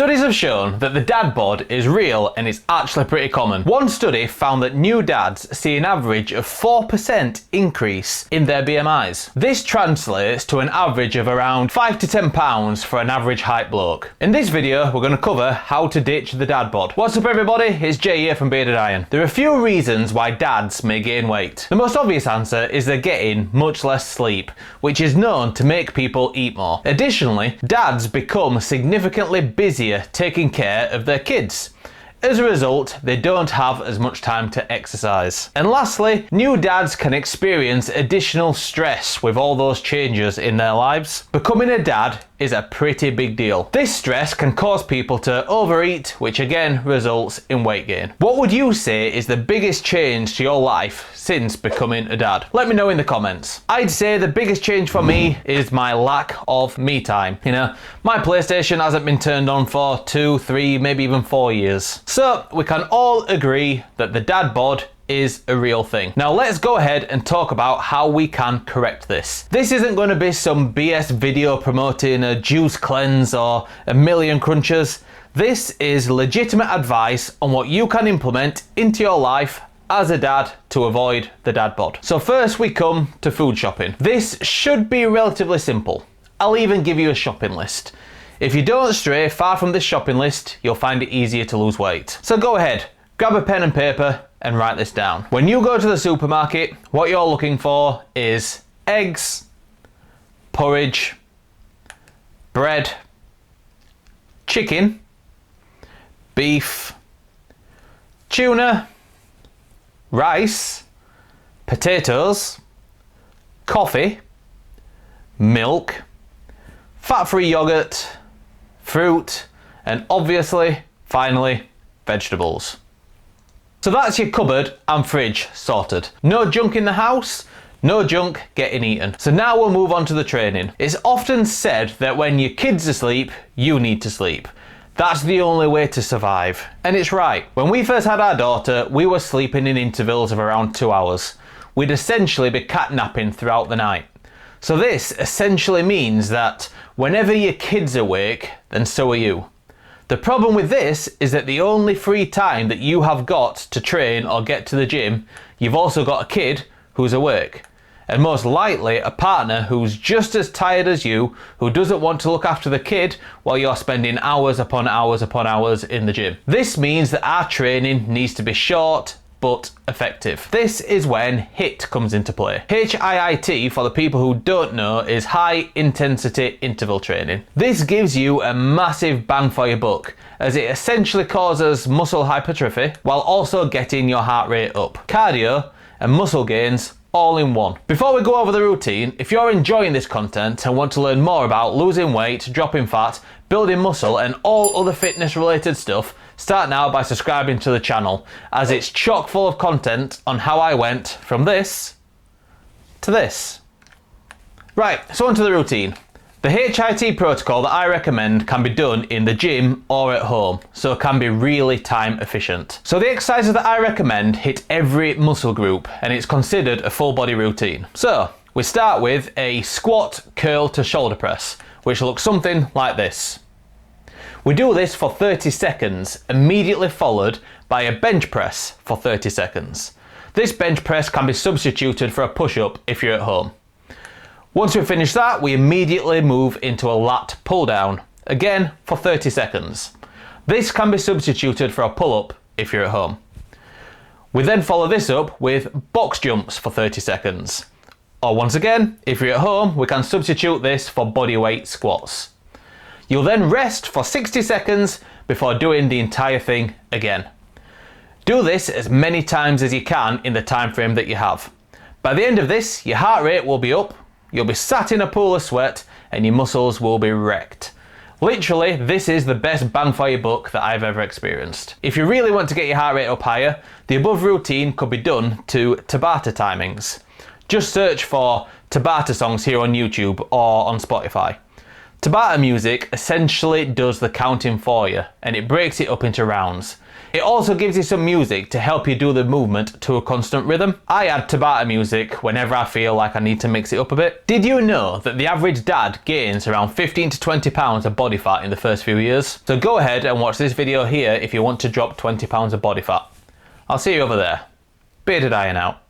Studies have shown that the dad bod is real and it's actually pretty common. One study found that new dads see an average of 4% increase in their BMIs. This translates to an average of around 5 to 10 pounds for an average height bloke. In this video, we're going to cover how to ditch the dad bod. What's up everybody, it's Jay here from Bearded Iron. There are a few reasons why dads may gain weight. The most obvious answer is they're getting much less sleep, which is known to make people eat more. Additionally, dads become significantly busier taking care of their kids. As a result, they don't have as much time to exercise. And lastly, new dads can experience additional stress with all those changes in their lives. Becoming a dad is a pretty big deal. This stress can cause people to overeat, which again results in weight gain. What would you say is the biggest change to your life since becoming a dad? Let me know in the comments. I'd say the biggest change for me is my lack of me time. You know, my PlayStation hasn't been turned on for 2, 3, maybe even 4 years. So we can all agree that the dad bod is a real thing. Now let's go ahead and talk about how we can correct this. This isn't going to be some BS video promoting a juice cleanse or a million crunches. This is legitimate advice on what you can implement into your life as a dad to avoid the dad bod. So first we come to food shopping. This should be relatively simple. I'll even give you a shopping list. If you don't stray far from this shopping list, you'll find it easier to lose weight. So go ahead, grab a pen and paper and write this down. When you go to the supermarket, what you're looking for is eggs, porridge, bread, chicken, beef, tuna, rice, potatoes, coffee, milk, fat-free yogurt, fruit, and obviously, finally, vegetables. So that's your cupboard and fridge sorted. No junk in the house, no junk getting eaten. So now we'll move on to the training. It's often said that when your kids are asleep, you need to sleep. That's the only way to survive. And it's right. When we first had our daughter, we were sleeping in intervals of around 2 hours. We'd essentially be catnapping throughout the night. So this essentially means that whenever your kid's awake, then so are you. The problem with this is that the only free time that you have got to train or get to the gym, you've also got a kid who's awake. And most likely a partner who's just as tired as you, who doesn't want to look after the kid while you're spending hours upon hours upon hours in the gym. This means that our training needs to be short but effective. This is when HIIT comes into play. HIIT, for the people who don't know, is high intensity interval training. This gives you a massive bang for your buck, as it essentially causes muscle hypertrophy while also getting your heart rate up. Cardio and muscle gains all in one. Before we go over the routine, if you're enjoying this content and want to learn more about losing weight, dropping fat, building muscle and all other fitness related stuff, start now by subscribing to the channel, as it's chock full of content on how I went from this to this. Right, so onto the routine. The HIIT protocol that I recommend can be done in the gym or at home, so it can be really time efficient. So the exercises that I recommend hit every muscle group and it's considered a full body routine. So we start with a squat curl to shoulder press, which looks something like this. We do this for 30 seconds, immediately followed by a bench press for 30 seconds. This bench press can be substituted for a push-up if you're at home. Once we finish that, we immediately move into a lat pull down, again for 30 seconds. This can be substituted for a pull-up if you're at home. We then follow this up with box jumps for 30 seconds. Or once again, if you're at home, we can substitute this for bodyweight squats. You'll then rest for 60 seconds before doing the entire thing again. Do this as many times as you can in the time frame that you have. By the end of this, your heart rate will be up, you'll be sat in a pool of sweat, and your muscles will be wrecked. Literally, this is the best bang for your buck that I've ever experienced. If you really want to get your heart rate up higher, the above routine could be done to Tabata timings. Just search for Tabata songs here on YouTube or on Spotify. Tabata music essentially does the counting for you, and it breaks it up into rounds. It also gives you some music to help you do the movement to a constant rhythm. I add Tabata music whenever I feel like I need to mix it up a bit. Did you know that the average dad gains around 15 to 20 pounds of body fat in the first few years? So go ahead and watch this video here if you want to drop 20 pounds of body fat. I'll see you over there. Bearded Iron out.